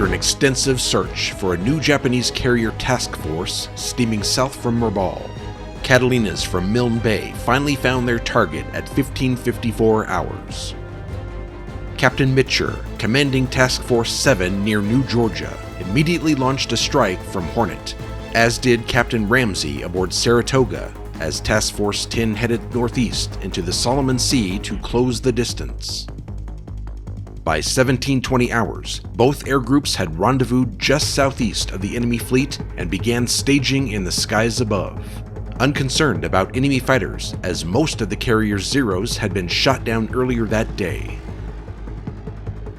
After an extensive search for a new Japanese carrier task force steaming south from Rabaul, Catalinas from Milne Bay finally found their target at 1554 hours. Captain Mitcher, commanding Task Force 7 near New Georgia, immediately launched a strike from Hornet, as did Captain Ramsey aboard Saratoga, as Task Force 10 headed northeast into the Solomon Sea to close the distance. By 1720 hours, both air groups had rendezvoused just southeast of the enemy fleet and began staging in the skies above, unconcerned about enemy fighters as most of the carrier's Zeros had been shot down earlier that day.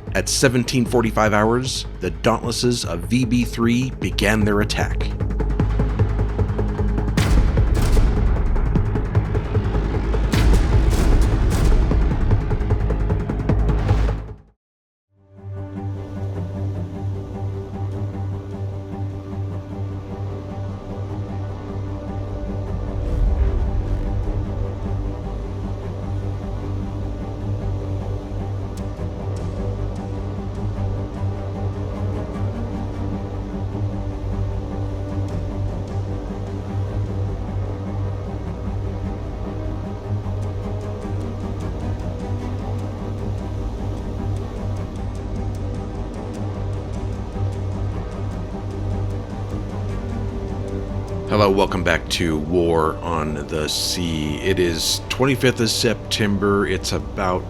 At 1745 hours, the Dauntlesses of VB-3 began their attack. Hello, welcome back to War on the Sea. It is 25th of September. It's about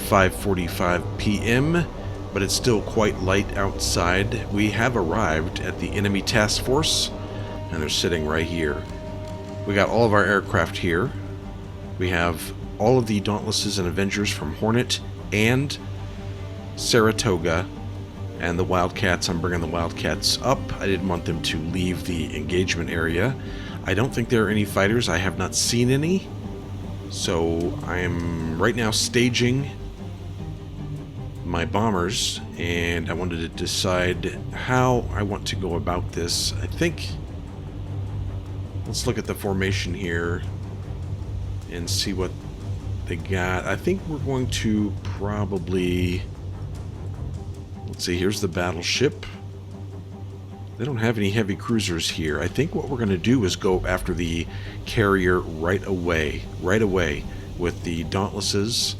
5:45 p.m., but it's still quite light outside. We have arrived at the enemy task force, and they're sitting right here. We got all of our aircraft here. We have all of the Dauntlesses and Avengers from Hornet and Saratoga. And the Wildcats, I'm bringing the Wildcats up. I didn't want them to leave the engagement area. I don't think there are any fighters. I have not seen any. So I'm right now staging my bombers, and I wanted to decide how I want to go about this. I think, let's look at the formation here and see what they got. I think we're going to probably... Let's see, here's the Battleship. They don't have any heavy cruisers here. I think what we're going to do is go after the carrier right away with the Dauntlesses.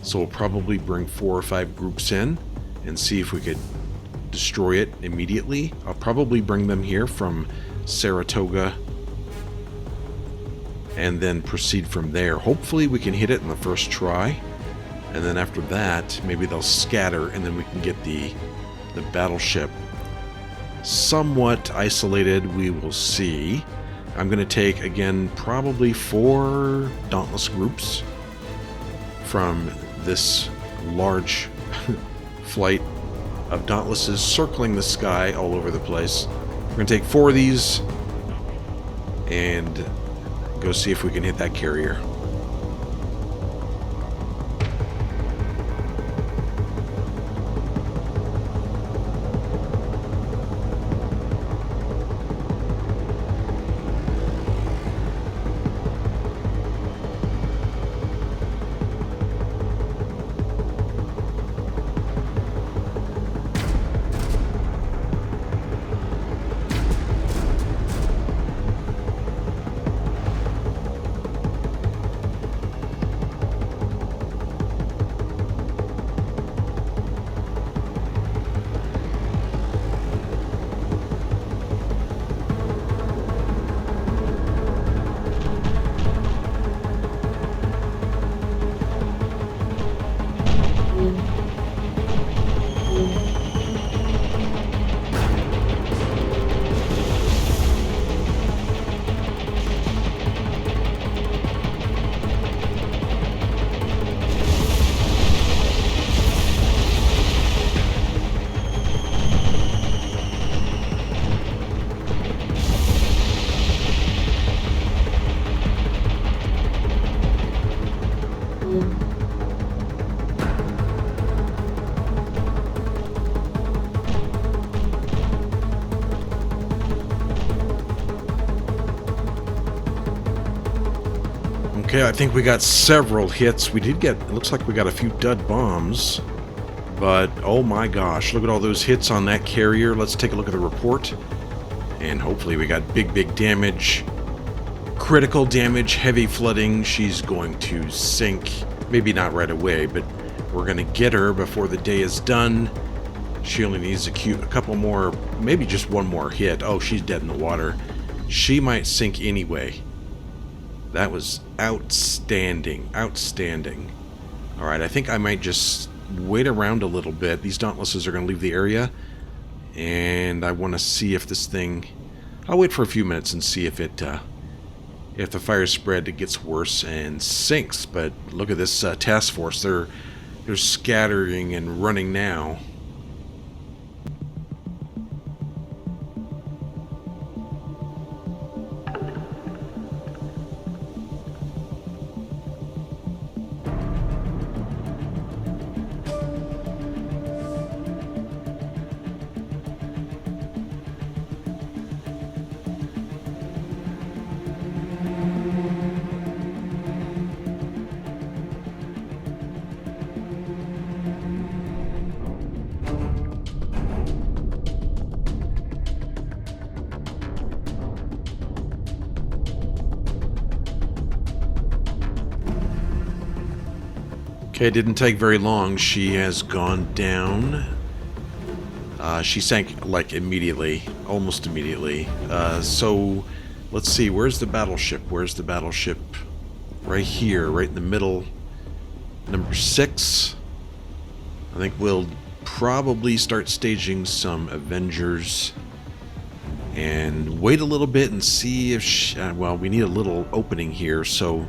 So we'll probably bring 4 or 5 groups in and see if we could destroy it immediately. I'll probably bring them here from Saratoga and then proceed from there. Hopefully we can hit it in the first try. And then after that, maybe they'll scatter, and then we can get the Battleship somewhat isolated. We will see. I'm going to take, again, probably 4 Dauntless groups from this large flight of Dauntlesses circling the sky all over the place. We're going to take 4 of these and go see if we can hit that carrier. Okay, I think we got several hits. We did get, it looks like we got a few dud bombs, But, oh my gosh, look at all those hits on that carrier. Let's take a look at the report. And hopefully we got big damage. Critical damage, heavy flooding. She's going to sink. Maybe not right away, but we're going to get her before the day is done. She only needs a couple more, maybe just one more hit. Oh, she's dead in the water. She might sink anyway. That was outstanding. Outstanding. Alright, I think I might just wait around a little bit. These Dauntlesses are going to leave the area. And I want to see if this thing... I'll wait for a few minutes and see if it... if the fire spread, it gets worse and sinks. But look at this task force. They're scattering and running now. Okay, it didn't take very long. She has gone down. She sank, like, immediately. Almost immediately. So, let's see. Where's the battleship? Where's the battleship? Right here, right in the middle. Number 6. I think we'll probably start staging some Avengers. And wait a little bit and see if she... well, we need a little opening here, so...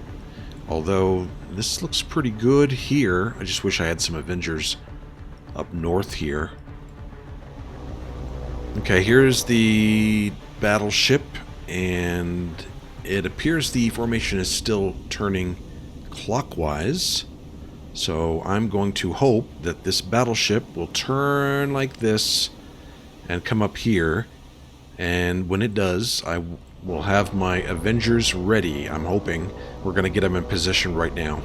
Although, this looks pretty good here. I just wish I had some Avengers up north here. Okay, here's the battleship, and it appears the formation is still turning clockwise. So I'm going to hope that this battleship will turn like this and come up here. And when it does, I will have my Avengers ready. I'm hoping we're going to get them in position right now.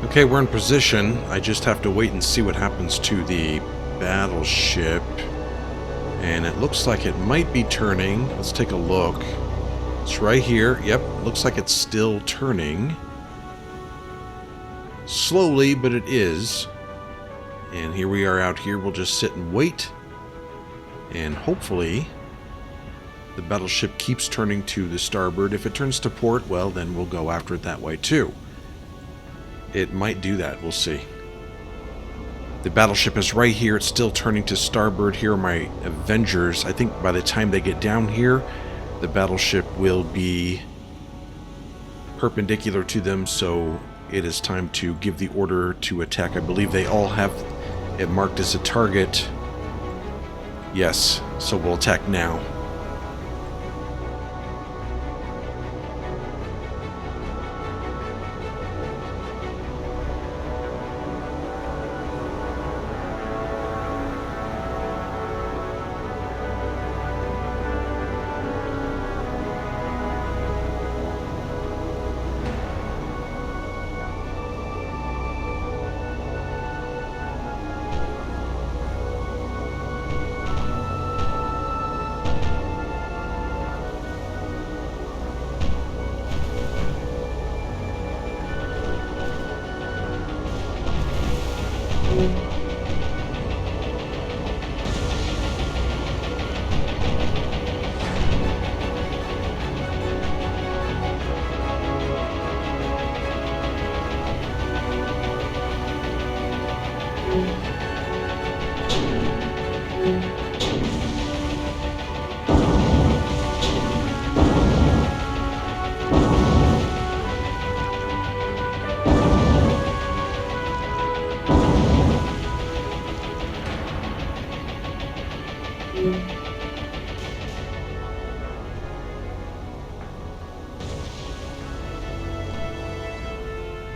Okay, we're in position. I just have to wait and see what happens to the battleship. And it looks like it might be turning. Let's take a look. It's right here. Yep, looks like it's still turning. Slowly, but it is. And here we are out here. We'll just sit and wait. And hopefully the battleship keeps turning to the starboard. If it turns to port, well, then we'll go after it that way too. It might do that. We'll see. The battleship is right here. It's still turning to starboard. Here are my Avengers. I think by the time they get down here, the battleship will be perpendicular to them, so it is time to give the order to attack. I believe they all have it marked as a target. Yes, so we'll attack now.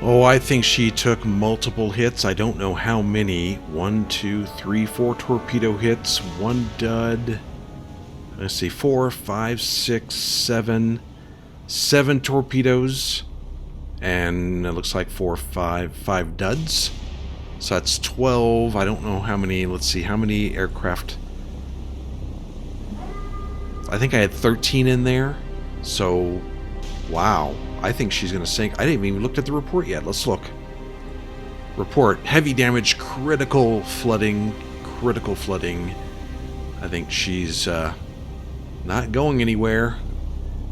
Oh, I think she took multiple hits. I don't know how many. 1, 2, 3, 4 torpedo hits. 1 dud. Let's see, 4, 5, 6, 7. 7 torpedoes. And it looks like 5 duds. So that's 12. I don't know how many. Let's see, how many aircraft. I think I had 13 in there. So, wow. I think she's going to sink. I didn't even look at the report yet. Let's look. Report. Heavy damage, critical flooding. Critical flooding. I think she's not going anywhere.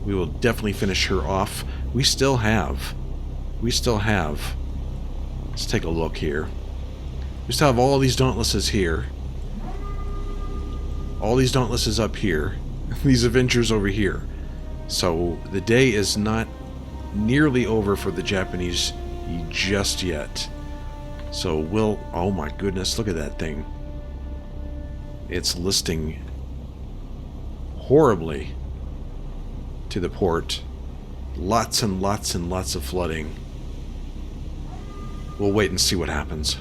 We will definitely finish her off. We still have. Let's take a look here. We still have all these Dauntlesses here. All these Dauntlesses up here. These Avengers over here. So the day is not nearly over for the Japanese just yet. So we'll... Oh my goodness, look at that thing. It's listing horribly to the port. Lots and lots and lots of flooding. We'll wait and see what happens.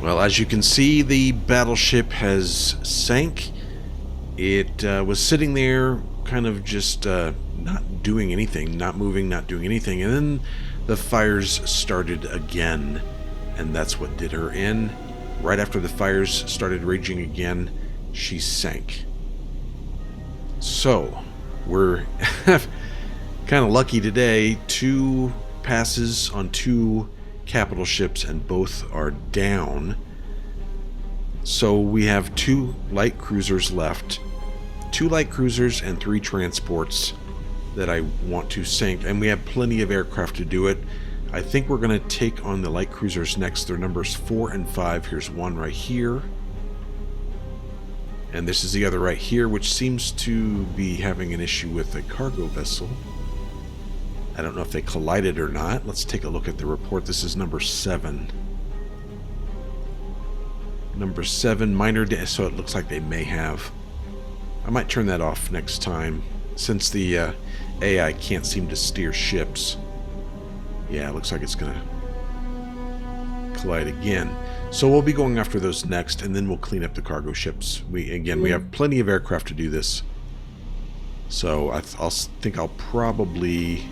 Well, as you can see, the battleship has sank. It was sitting there kind of just not doing anything, not moving, not doing anything, and then the fires started again, and that's what did her in. Right after the fires started raging again, she sank. So, we're kind of lucky today. 2 passes on 2 capital ships, and both are down. So we have 2 light cruisers left. 2 light cruisers and 3 transports that I want to sink, and we have plenty of aircraft to do it. I think we're going to take on the light cruisers next. They're numbers 4 and 5. Here's one right here, and this is the other right here, which seems to be having an issue with a cargo vessel. I don't know if they collided or not. Let's take a look at the report. This is number 7. Number 7, minor damage, so it looks like they may have. I might turn that off next time, since the AI can't seem to steer ships. Yeah, it looks like it's going to collide again. So we'll be going after those next, and then we'll clean up the cargo ships. We have plenty of aircraft to do this. So I think I'll probably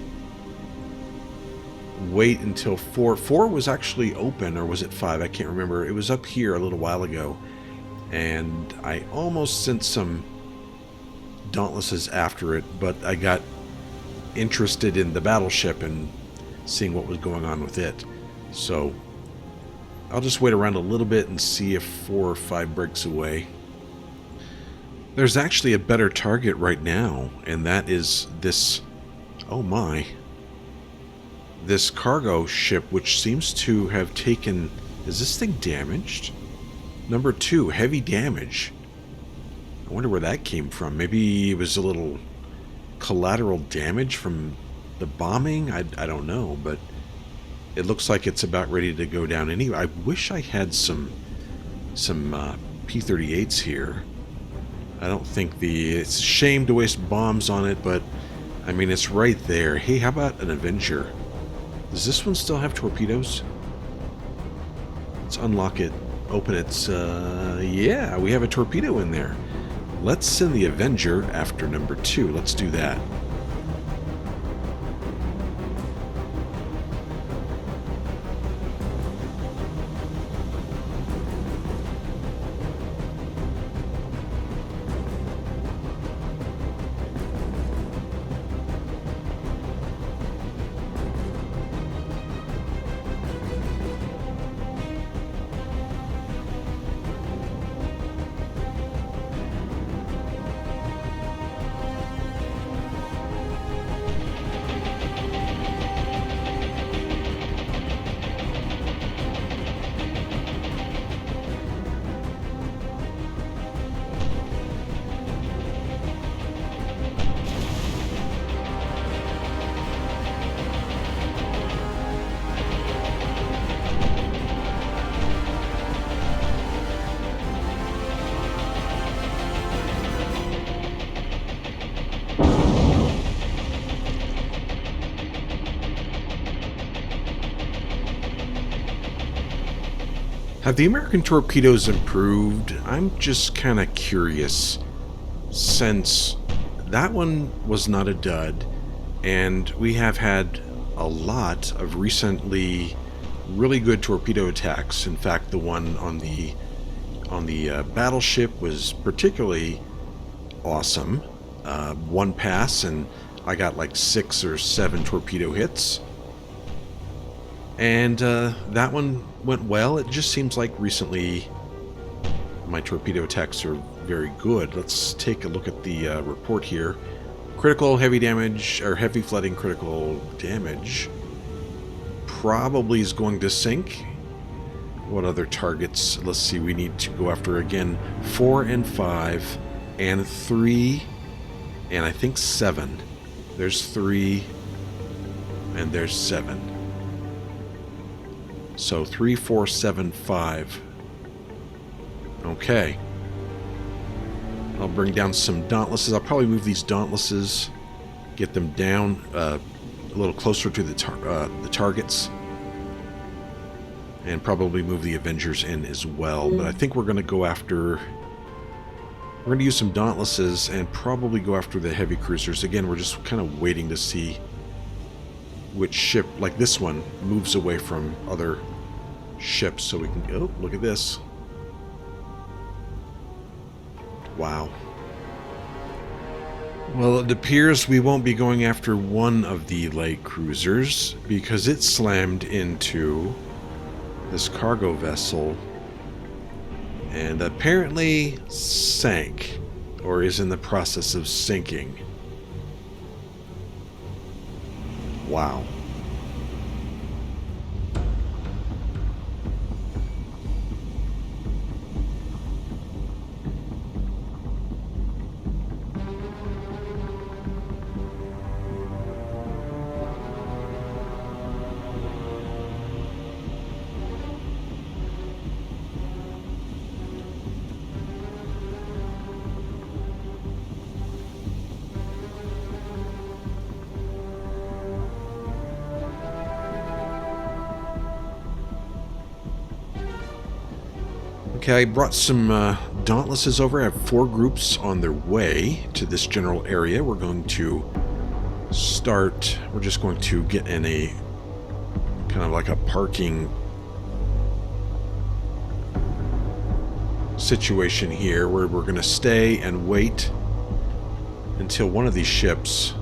wait until 4. 4 was actually open, or was it 5? I can't remember. It was up here a little while ago, and I almost sent some Dauntlesses after it, but I got interested in the battleship and seeing what was going on with it. So I'll just wait around a little bit and see if 4 or 5 breaks away. There's actually a better target right now, and that is this... Oh my. this cargo ship, which seems to have taken... Is this thing damaged? Number 2, heavy damage. I wonder where that came from. Maybe it was a little collateral damage from the bombing? I don't know, but it looks like it's about ready to go down anyway. I wish I had some P-38s here. I don't think it's a shame to waste bombs on it, but I mean, it's right there. Hey, how about an Avenger? Does this one still have torpedoes? Let's unlock it. Open it. Yeah, we have a torpedo in there. Let's send the Avenger after number 2. Let's do that. Have the American torpedoes improved? I'm just kind of curious, since that one was not a dud, and we have had a lot of recently really good torpedo attacks. In fact, the one on the Battleship was particularly awesome. One pass, and I got like 6 or 7 torpedo hits. And that one went well. It just seems like recently my torpedo attacks are very good. Let's take a look at the report here. Critical heavy damage, or heavy flooding critical damage. Probably is going to sink. What other targets? Let's see, we need to go after again 4 and 5 and 3 and I think 7. There's 3 and there's 7. So 3, 4, 7, 5. Okay. I'll bring down some Dauntlesses. I'll probably move these Dauntlesses, get them down a little closer to the targets, and probably move the Avengers in as well. But I think we're going to go after... We're going to use some Dauntlesses and probably go after the heavy cruisers. Again, we're just kind of waiting to see which ship, like this one, moves away from other ships so we can... Oh, look at this. Wow. Well, it appears we won't be going after one of the light cruisers because it slammed into this cargo vessel and apparently sank, or is in the process of sinking. Wow. Okay, I brought some Dauntlesses over. I have 4 groups on their way to this general area. We're going to start... We're just going to get in a kind of like a parking situation here where we're going to stay and wait until one of these ships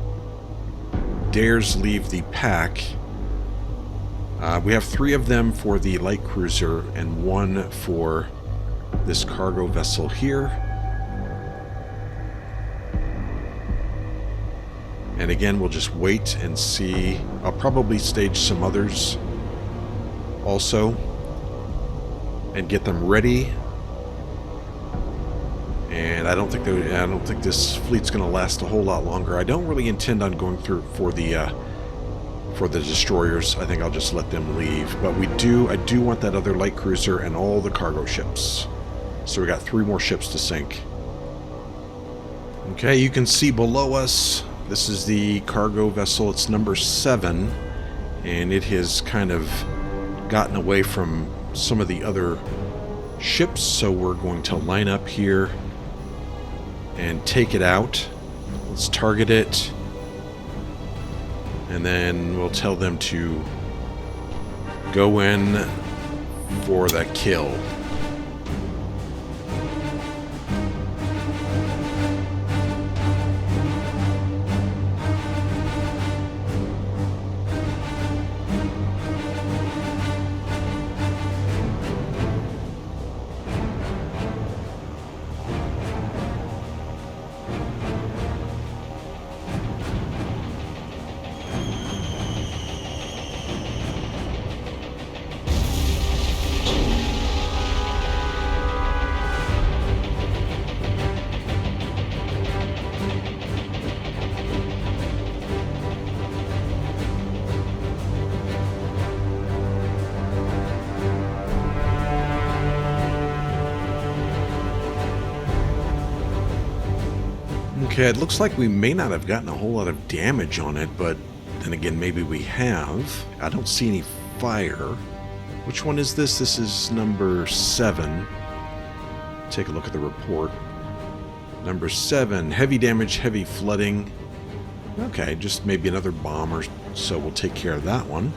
dares leave the pack. We have 3 of them for the light cruiser and 1 for this cargo vessel here. And again, we'll just wait and see. I'll probably stage some others also and get them ready. And I don't think this fleet's going to last a whole lot longer. I don't really intend on going through for the destroyers. I think I'll just let them leave. But I do want that other light cruiser and all the cargo ships. So we got 3 more ships to sink. Okay, you can see below us, this is the cargo vessel. It's number 7, and it has kind of gotten away from some of the other ships, so we're going to line up here and take it out. Let's target it, and then we'll tell them to go in for the kill. Okay, it looks like we may not have gotten a whole lot of damage on it, but then again, maybe we have. I don't see any fire. Which one is this? This is number 7. Take a look at the report. Number 7, heavy damage, heavy flooding. Okay, just maybe another bomber, so we'll take care of that one.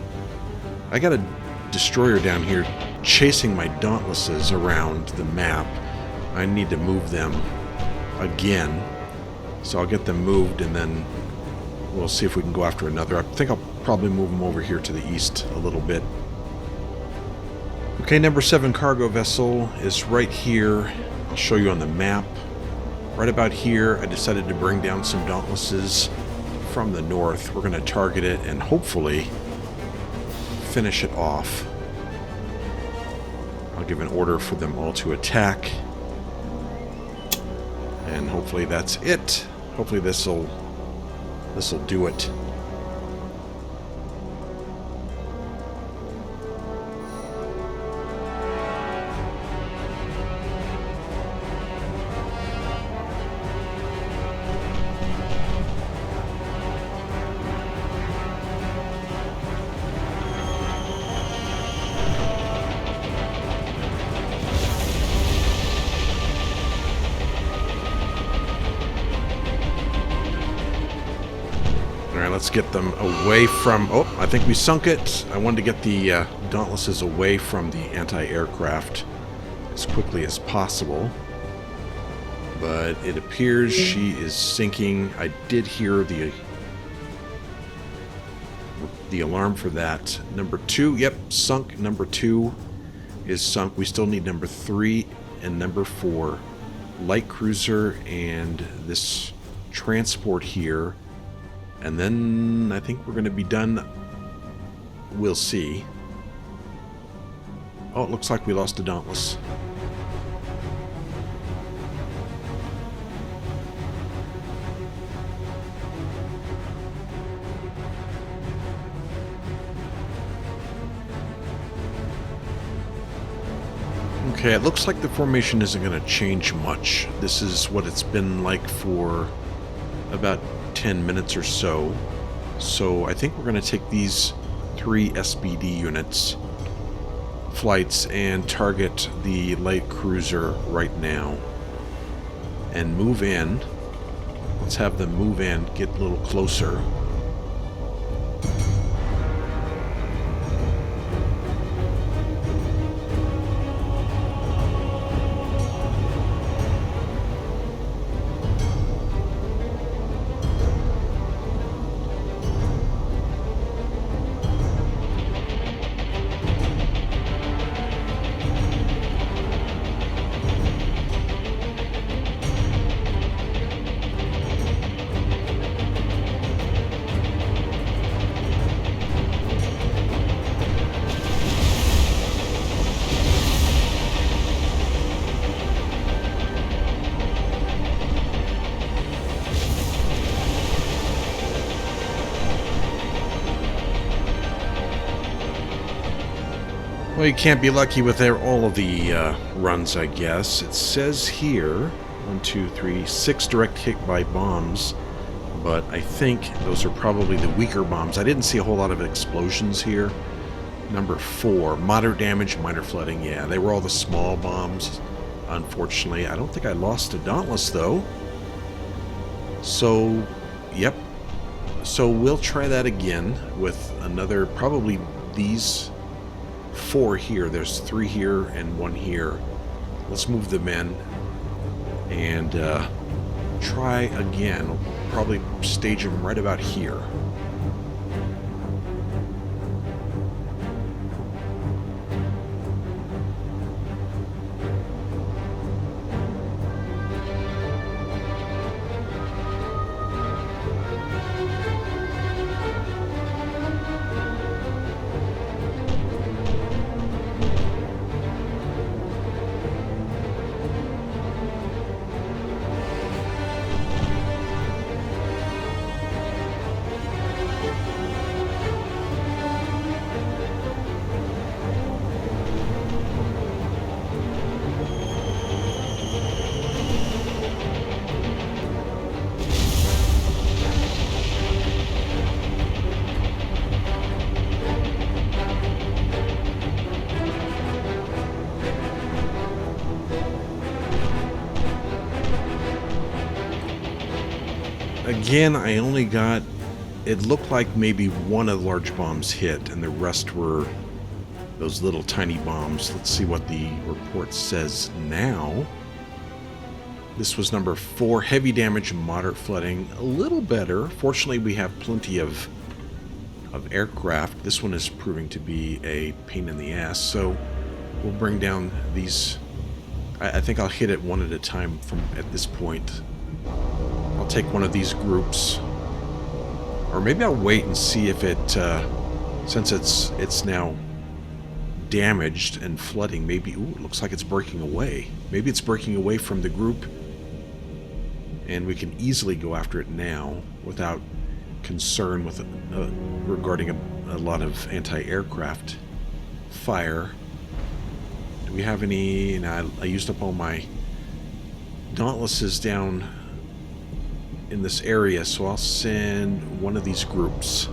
I got a destroyer down here chasing my Dauntlesses around the map. I need to move them again. So I'll get them moved, and then we'll see if we can go after another. I think I'll probably move them over here to the east a little bit. Okay, number 7 cargo vessel is right here. I'll show you on the map. Right about here, I decided to bring down some Dauntlesses from the north. We're going to target it and hopefully finish it off. I'll give an order for them all to attack. And hopefully that's it. Hopefully this'll do it. Let's get them away from... Oh, I think we sunk it. I wanted to get the Dauntlesses away from the anti-aircraft as quickly as possible. But it appears she is sinking. I did hear the alarm for that. Number 2, yep, sunk. Number 2 is sunk. We still need number 3 and number 4. Light cruiser and this transport here. And then I think we're going to be done. We'll see. Oh, it looks like we lost a Dauntless. Okay, it looks like the formation isn't going to change much. This is what it's been like for about 10 minutes or so. So I think we're going to take these 3 SBD units flights and target the light cruiser right now and move in. Let's have them move in, get a little closer. Well, you can't be lucky with all of the runs, I guess. It says here, 1, 2, 3, 6 direct hit by bombs, but I think those are probably the weaker bombs. I didn't see a whole lot of explosions here. Number 4, moderate damage, minor flooding. Yeah, they were all the small bombs, unfortunately. I don't think I lost a Dauntless, though. So, yep. So we'll try that again with another, probably these 4 here. There's 3 here and 1 here. Let's move them in and try again. We'll probably stage them right about here. Again, I only got, it looked like maybe one of the large bombs hit, and the rest were those little tiny bombs. Let's see what the report says now. This was number 4, heavy damage, moderate flooding. A little better. Fortunately, we have plenty of aircraft. This one is proving to be a pain in the ass, so we'll bring down these. I think I'll hit it one at a time from at this point. I'll take one of these groups, or maybe I'll wait and see if it, since it's now damaged and flooding, maybe, ooh, it looks like it's breaking away. Maybe it's breaking away from the group, and we can easily go after it now without concern with regarding a lot of anti-aircraft fire. Do we have any? No, I used up all my Dauntlesses down in this area, so I'll send one of these groups.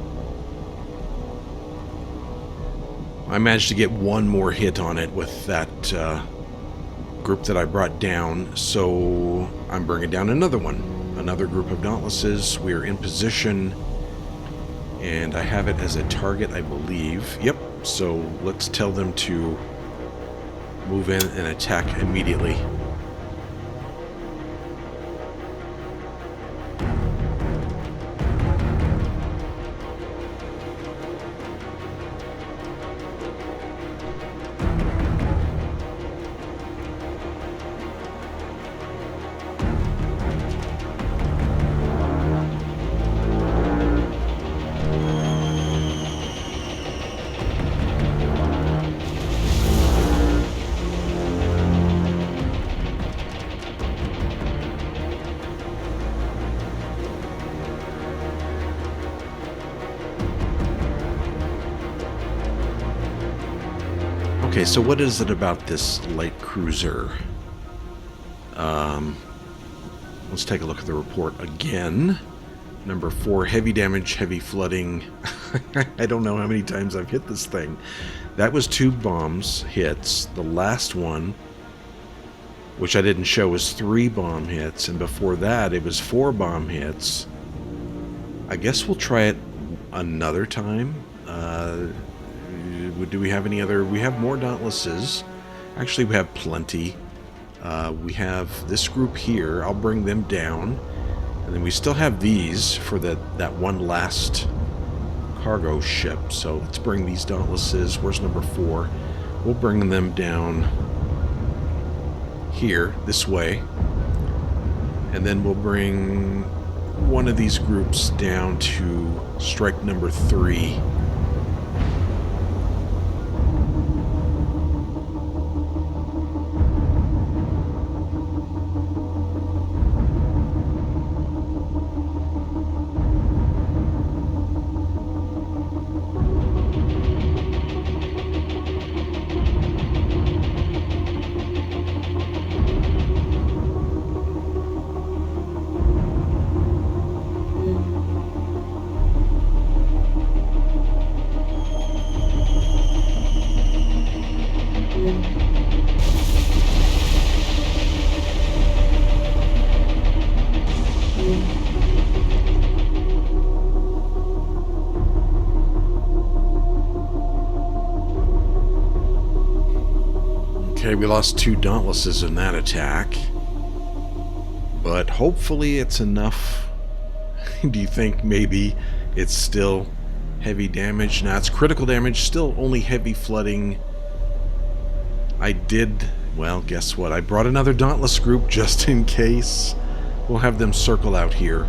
I managed to get one more hit on it with that group that I brought down, so I'm bringing down another one. Another group of Dauntlesses. We're in position, and I have it as a target, I believe. Yep, so let's tell them to move in and attack immediately. Okay, so what is it about this light cruiser? Let's take a look at the report again. Number 4, heavy damage, heavy flooding. I don't know how many times I've hit this thing. That was 2 bombs hits. The last one, which I didn't show, was 3 bomb hits, and before that it was 4 bomb hits. I guess we'll try it another time. Do we have any other? We have more Dauntlesses. Actually, we have plenty. We have this group here. I'll bring them down. And then we still have these for that one last cargo ship. So let's bring these Dauntlesses. Where's number 4? We'll bring them down here, this way. And then we'll bring one of these groups down to strike number 3. Okay, we lost 2 Dauntlesses in that attack. But hopefully it's enough. Do you think maybe it's still heavy damage? Nah, it's critical damage, still only heavy flooding. Well, guess what? I brought another Dauntless group just in case. We'll have them circle out here.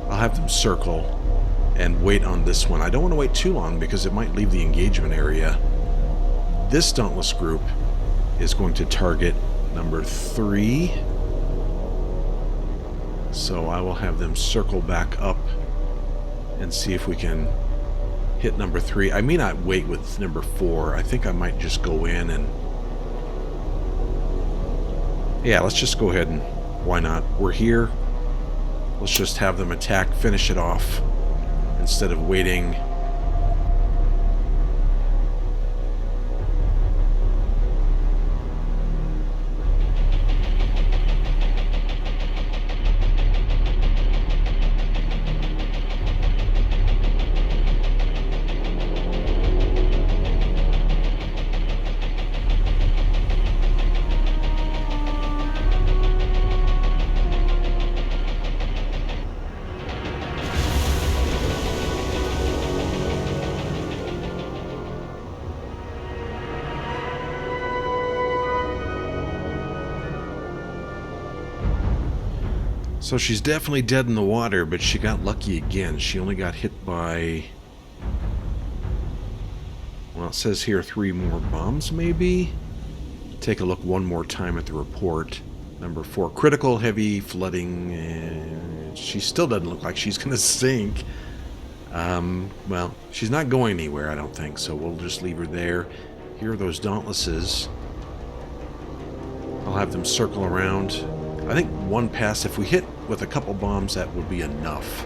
I'll have them circle and wait on this one. I don't want to wait too long because it might leave the engagement area. This Dauntless group is going to target number 3. So I will have them circle back up and see if we can hit number 3. I may not wait with number 4. I think I might just go in and... yeah, let's just go ahead and... why not? We're here. Let's just have them attack, finish it off, instead of waiting. So she's definitely dead in the water, but she got lucky again. She only got hit by... well, it says here 3 more bombs, maybe? Take a look one more time at the report. Number 4, critical heavy flooding. She still doesn't look like she's going to sink. Well, she's not going anywhere, I don't think, so we'll just leave her there. Here are those Dauntlesses. I'll have them circle around. I think 1 pass, if we hit with a couple bombs, that would be enough.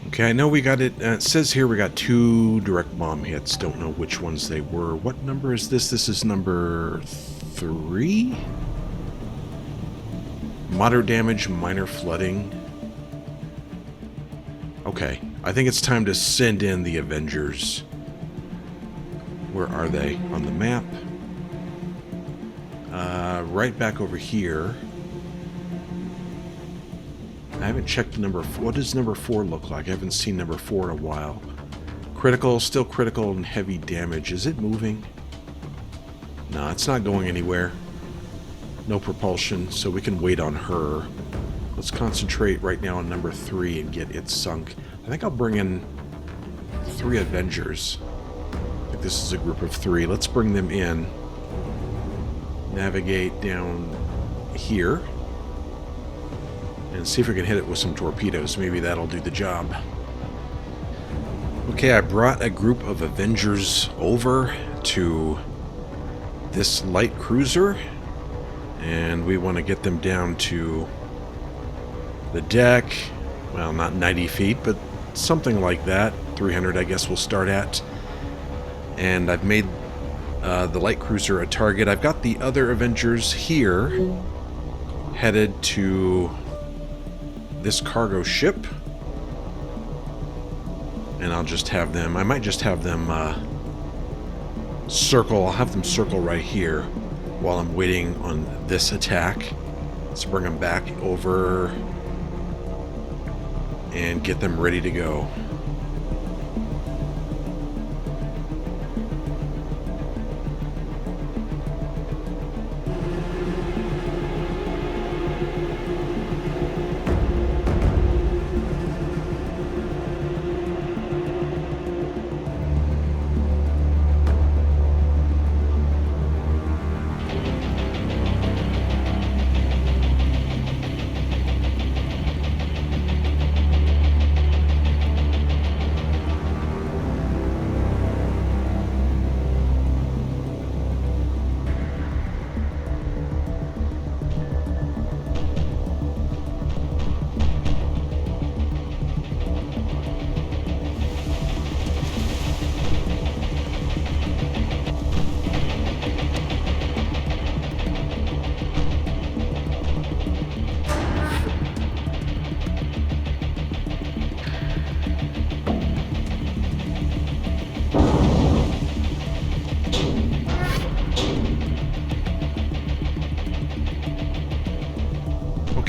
Okay, I know we got it. It says here we got 2 direct bomb hits. Don't know which ones they were. What number is this? This is number 3? Moderate damage, minor flooding. Okay, I think it's time to send in the Avengers. Where are they? On the map. Right back over here. I haven't checked number 4. What does number 4 look like? I haven't seen number 4 in a while. Critical, still critical and heavy damage. Is it moving? No, it's not going anywhere. No propulsion, so we can wait on her. Let's concentrate right now on number 3 and get it sunk. I think I'll bring in 3 Avengers. I think this is a group of 3. Let's bring them in. Navigate down here. And see if we can hit it with some torpedoes. Maybe that'll do the job. Okay, I brought a group of Avengers over to this light cruiser. And we want to get them down to the deck. Well, not 90 feet, but something like that. 300, I guess we'll start at. And I've made the light cruiser a target. I've got the other Avengers here, headed to this cargo ship, and I'll just have them, I might just have them circle, I'll have them circle right here while I'm waiting on this attack. Let's bring them back over and get them ready to go.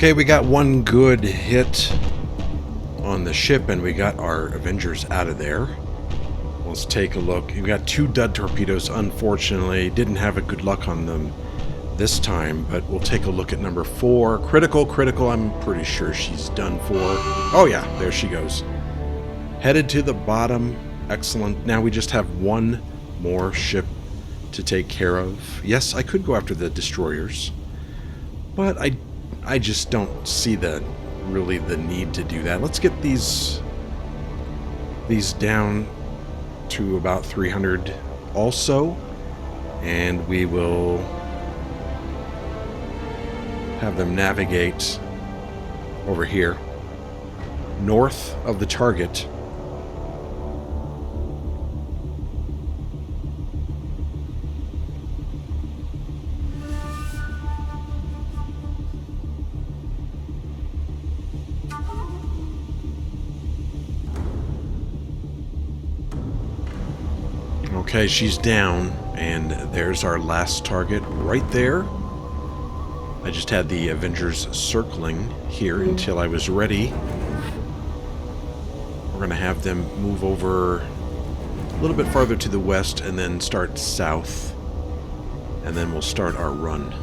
Okay, we got one good hit on the ship and we got our Avengers out of there. Let's take a look. We got 2 dud torpedoes. Unfortunately, didn't have a good luck on them this time, but we'll take a look at number 4. Critical. I'm pretty sure she's done for. Oh yeah, there she goes. Headed to the bottom. Excellent. Now we just have one more ship to take care of. Yes, I could go after the destroyers, but I just don't see really the need to do that. Let's get these down to about 300 also, and we will have them navigate over here north of the target. Okay, she's down, and there's our last target right there. I just had the Avengers circling here until I was ready. We're going to have them move over a little bit farther to the west and then start south. And then we'll start our run.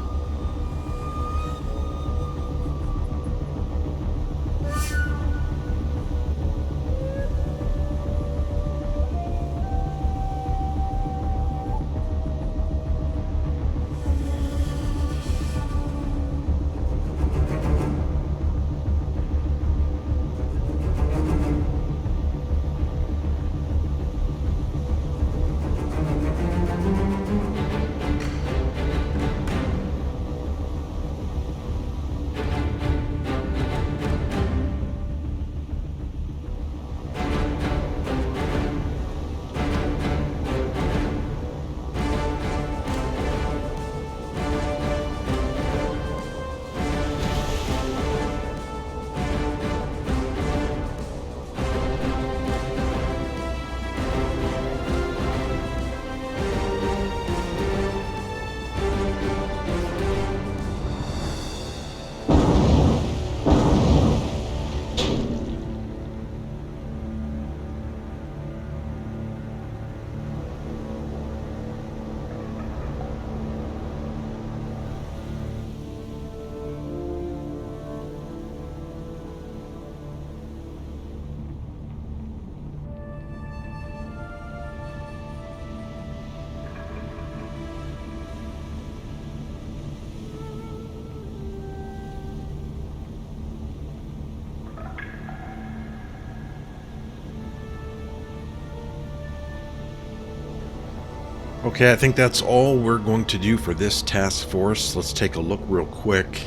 Okay, I think that's all we're going to do for this task force. Let's take a look real quick.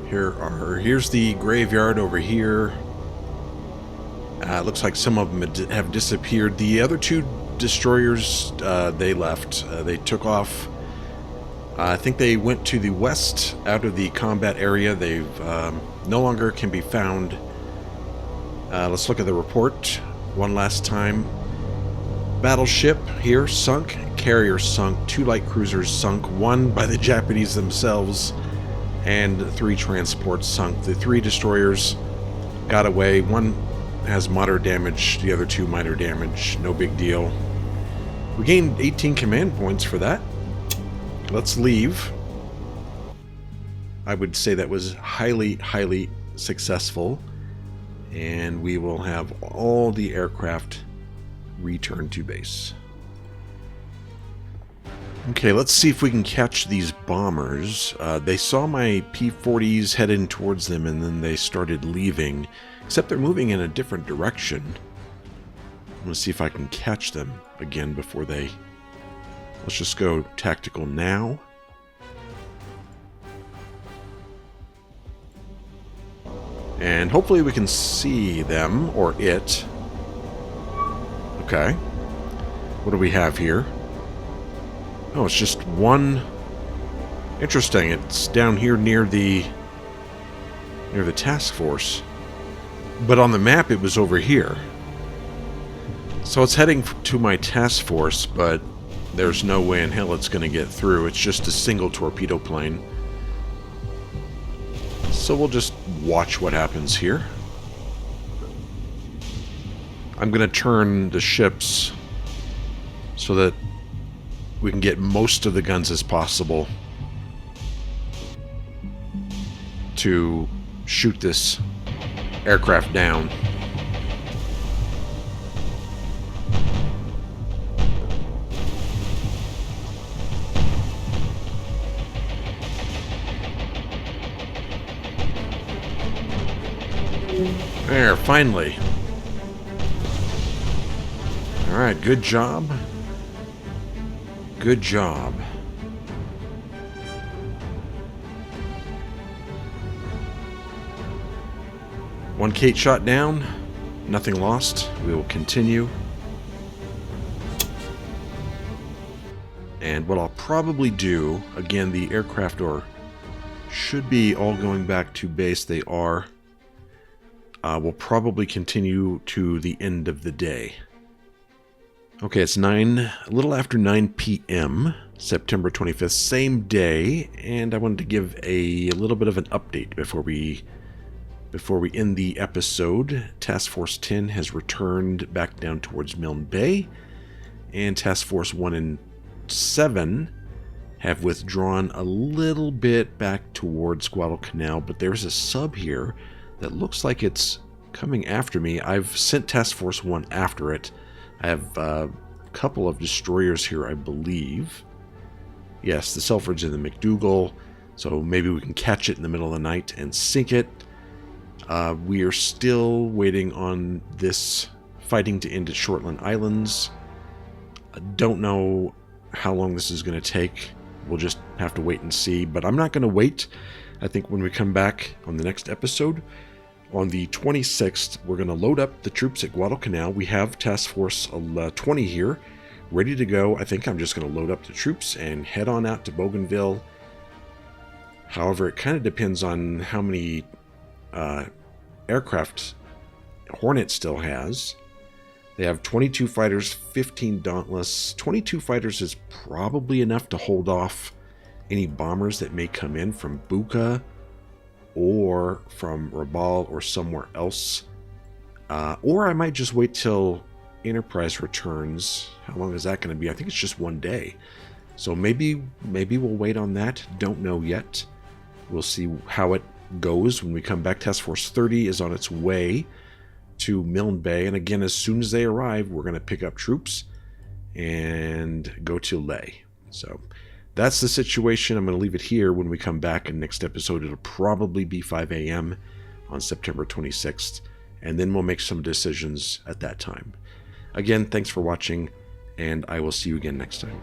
Here's the graveyard over here. Looks like some of them have disappeared. The other 2 destroyers, they left. They took off. I think they went to the west out of the combat area. They've no longer can be found. Let's look at the report one last time. Battleship here sunk, carrier sunk, 2 light cruisers sunk, 1 by the Japanese themselves, and 3 transports sunk. The 3 destroyers got away. 1 has moderate damage, the other 2 minor damage. No big deal. We gained 18 command points for that. Let's leave. I would say that was highly successful, and we will have all the aircraft return to base. Okay, let's see if we can catch these bombers. They saw my P-40s heading towards them and then they started leaving, except they're moving in a different direction. I'm going to see if I can catch them again before they... Let's just go tactical now. And hopefully we can see them, or it. Okay. What do we have here? Oh, it's just one. Interesting. It's down here near the task force. But on the map it was over here. So it's heading to my task force, but there's no way in hell it's going to get through. It's just a single torpedo plane. So we'll just watch what happens here. I'm going to turn the ships so that we can get most of the guns as possible to shoot this aircraft down. There, finally. Alright, good job. Good job. One Kate shot down. Nothing lost. We will continue. And what I'll probably do, again, the aircraft should be all going back to base. They are. We'll probably continue to the end of the day. Okay, it's a little after 9 p.m., September 25th, same day, and I wanted to give a little bit of an update before we end the episode. Task Force 10 has returned back down towards Milne Bay, and Task Force 1 and 7 have withdrawn a little bit back towards Guadalcanal, but there's a sub here that looks like it's coming after me. I've sent Task Force 1 after it. I have a couple of destroyers here, I believe. Yes, the Selfridge and the McDougal. So maybe we can catch it in the middle of the night and sink it. We are still waiting on this fighting to end at Shortland Islands. I don't know how long this is going to take. We'll just have to wait and see. But I'm not going to wait. I think when we come back on the next episode, on the 26th, we're going to load up the troops at Guadalcanal. We have Task Force 20 here, ready to go. I think I'm just going to load up the troops and head on out to Bougainville. However, it kind of depends on how many aircraft Hornet still has. They have 22 fighters, 15 Dauntless. 22 fighters is probably enough to hold off any bombers that may come in from Buka or from Rabaul or somewhere else. Or I might just wait till Enterprise returns. How long is that going to be? I think it's just one day. So maybe we'll wait on that. Don't know yet. We'll see how it goes when we come back. Task Force 30 is on its way to Milne Bay. And again, as soon as they arrive, we're going to pick up troops and go to Leh. So that's the situation. I'm going to leave it here. When we come back in next episode, it'll probably be 5 a.m. on September 26th, and then we'll make some decisions at that time. Again, thanks for watching, and I will see you again next time.